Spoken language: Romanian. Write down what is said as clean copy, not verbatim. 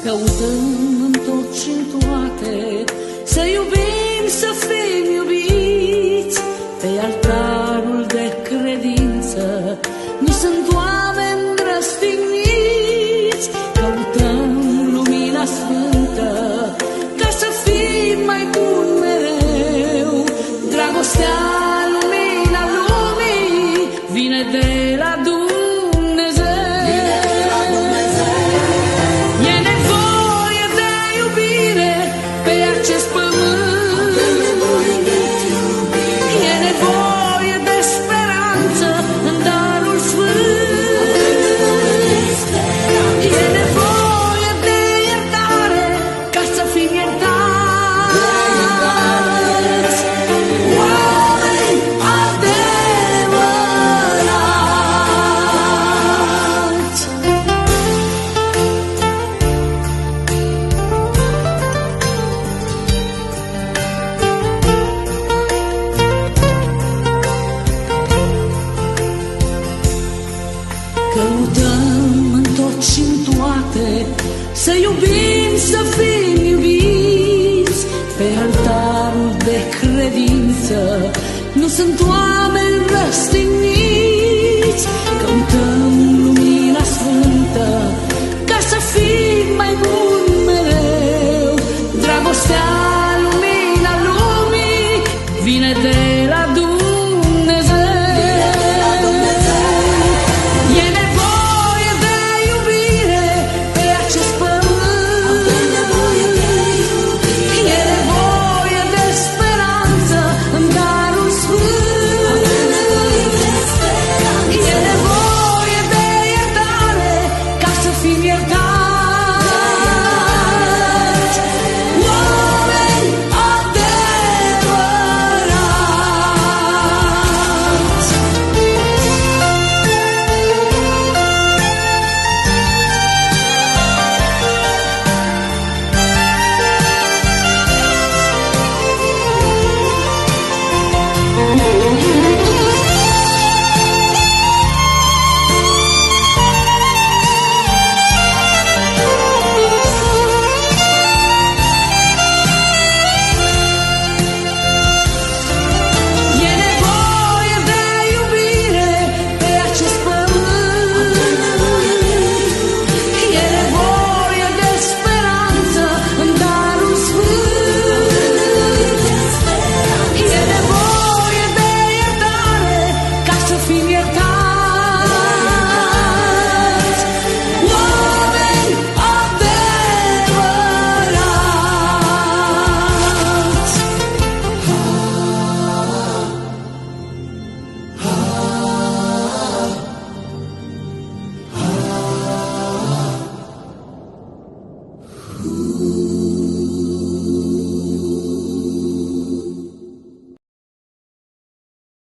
Căutăm în tot și în toate să iubim, să fim iubiți. Pe altarul de credință nu sunt oameni răstigniți. Căutăm lumina sfântă ca să fim mai buni mereu. Dragostea, lumina lumii vine de la Dumnezeu. Căutăm în tot și în toate să iubim,